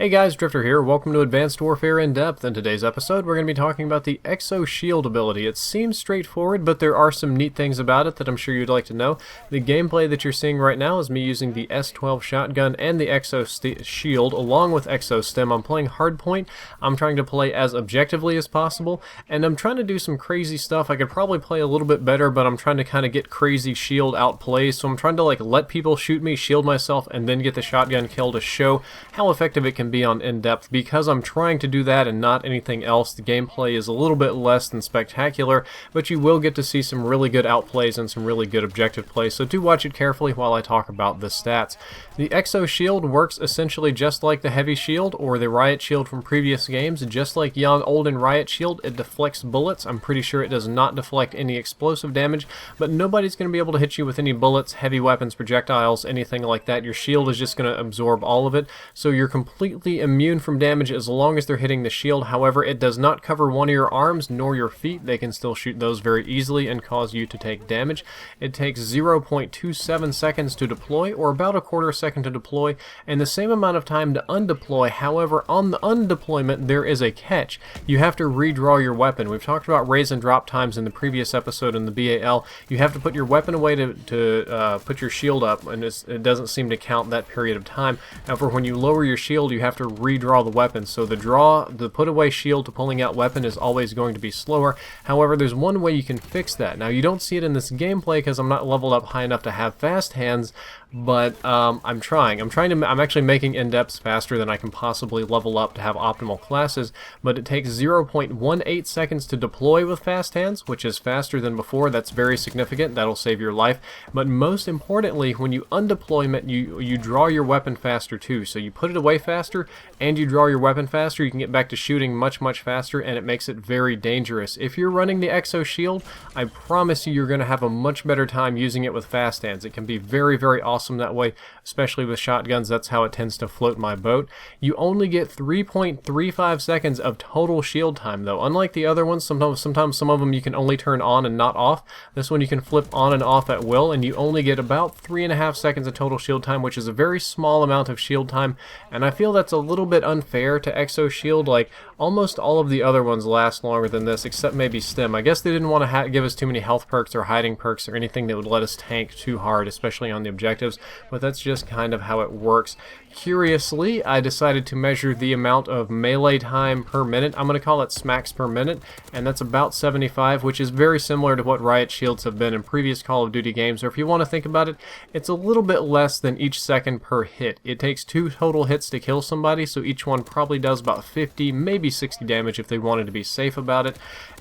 Hey guys, Drifter here. Welcome to Advanced Warfare in Depth. In today's episode, we're going to be talking about the Exo Shield ability. It seems straightforward, but there are some neat things about it that I'm sure you'd like to know. The gameplay that you're seeing right now is me using the S12 shotgun and the Exo Shield along with Exo Stim. I'm playing Hardpoint. I'm trying to play as objectively as possible, and I'm trying to do some crazy stuff. I could probably play a little bit better, but I'm trying to kind of get crazy shield outplays. So I'm trying to let people shoot me, shield myself, and then get the shotgun kill to show how effective it can be on in-depth. Because I'm trying to do that and not anything else, the gameplay is a little bit less than spectacular, but you will get to see some really good outplays and some really good objective plays, so do watch it carefully while I talk about the stats. The Exo Shield works essentially just like the Heavy Shield or the Riot Shield from previous games. Just like Young, Old, and Riot Shield, it deflects bullets. I'm pretty sure it does not deflect any explosive damage, but nobody's going to be able to hit you with any bullets, heavy weapons, projectiles, anything like that. Your shield is just going to absorb all of it, so you're completely immune from damage as long as they're hitting the shield. However, it does not cover one of your arms nor your feet. They can still shoot those very easily and cause you to take damage. It takes 0.27 seconds to deploy, or about a quarter second to deploy, and the same amount of time to undeploy. However, on the undeployment, there is a catch. You have to redraw your weapon. We've talked about raise and drop times in the previous episode in the BAL. You have to put your weapon away to put your shield up, and it doesn't seem to count that period of time. However, when you lower your shield, you have to redraw the weapon. So the put away shield to pulling out weapon is always going to be slower. However, there's one way you can fix that. Now, you don't see it in this gameplay because I'm not leveled up high enough to have fast hands, but I'm actually making in-depths faster than I can possibly level up to have optimal classes, but it takes 0.18 seconds to deploy with fast hands, which is faster than before. That's very significant. That'll save your life. But most importantly, when you undeployment, you draw your weapon faster too. So you put it away faster and you draw your weapon faster. You can get back to shooting much faster, and it makes it very dangerous. If you're running the Exo Shield, I promise you're going to have a much better time using it with fast hands. It can be very awesome that way, especially with shotguns. That's how it tends to float my boat. You only get 3.35 seconds of total shield time though. Unlike the other ones, sometimes some of them you can only turn on and not off. This one you can flip on and off at will, and you only get about 3.5 seconds of total shield time, which is a very small amount of shield time, and I feel that's a little bit unfair to Exo Shield. Like, almost all of the other ones last longer than this, except maybe Stim. I guess they didn't want to give us too many health perks or hiding perks or anything that would let us tank too hard, especially on the objectives, but that's just kind of how it works. Curiously, I decided to measure the amount of melee time per minute. I'm going to call it smacks per minute, and that's about 75, which is very similar to what Riot Shields have been in previous Call of Duty games. Or if you want to think about it, it's a little bit less than each second per hit. It takes 2 total hits to kill somebody, so each one probably does about 50, maybe 60 damage if they wanted to be safe about it.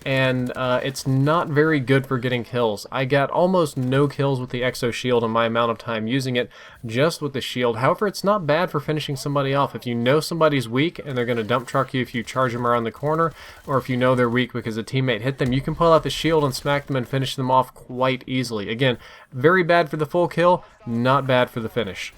And it's not very good for getting kills. I got almost no kills with the Exo Shield in my amount of time using it, just with the shield. However, it's not bad for finishing somebody off. If you know somebody's weak and they're going to dump truck you if you charge them around the corner, or if you know they're weak because a teammate hit them, you can pull out the shield and smack them and finish them off quite easily. Again, very bad for the full kill, not bad for the finish.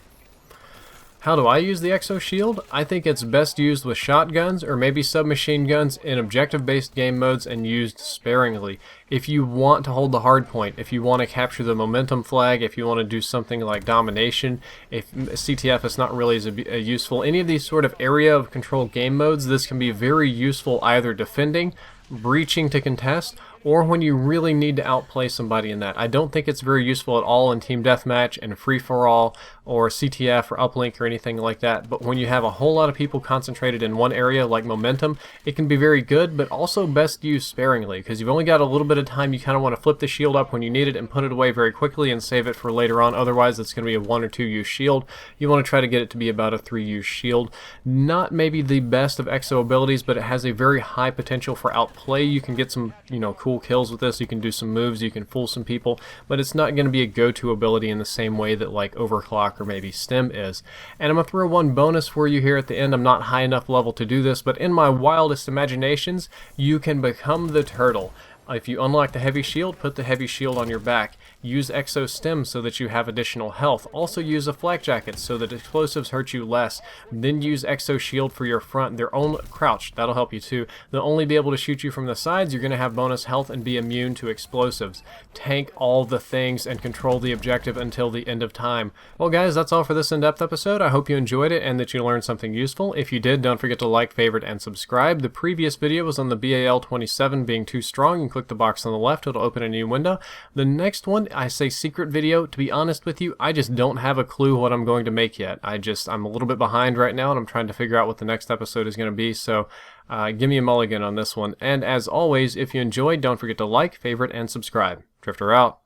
How do I use the Exo Shield? I think it's best used with shotguns or maybe submachine guns in objective-based game modes and used sparingly. If you want to hold the hard point, if you want to capture the momentum flag, if you want to do something like domination, if CTF is not really as useful, any of these sort of area of control game modes, this can be very useful either defending, breaching to contest, or when you really need to outplay somebody in that. I don't think it's very useful at all in Team Deathmatch and Free-for-All or CTF or Uplink or anything like that, but when you have a whole lot of people concentrated in one area like momentum, it can be very good, but also best used sparingly, because you've only got a little bit of time. You kind of want to flip the shield up when you need it and put it away very quickly and save it for later on. Otherwise, it's going to be a 1 or 2 use shield. You want to try to get it to be about a 3 use shield. Not maybe the best of Exo abilities, but it has a very high potential for outplay. You can get some, cool kills with this. You can do some moves, you can fool some people, but it's not going to be a go-to ability in the same way that like Overclock or maybe Stim is. And I'm going to throw one bonus for you here at the end. I'm not high enough level to do this, but in my wildest imaginations, you can become the turtle. If you unlock the heavy shield, put the heavy shield on your back. Use Exo Stim so that you have additional health. Also use a flak jacket so that explosives hurt you less. Then use Exo Shield for your front. They're only crouch. That'll help you too. They'll only be able to shoot you from the sides. You're going to have bonus health and be immune to explosives. Tank all the things and control the objective until the end of time. Well guys, that's all for this in-depth episode. I hope you enjoyed it and that you learned something useful. If you did, don't forget to like, favorite, and subscribe. The previous video was on the BAL-27 being too strong. You can click the box on the left. It'll open a new window. The next one, I say secret video. To be honest with you, I just don't have a clue what I'm going to make yet. I'm a little bit behind right now, and I'm trying to figure out what the next episode is going to be, so give me a mulligan on this one. And as always, if you enjoyed, don't forget to like, favorite, and subscribe. Drifter out.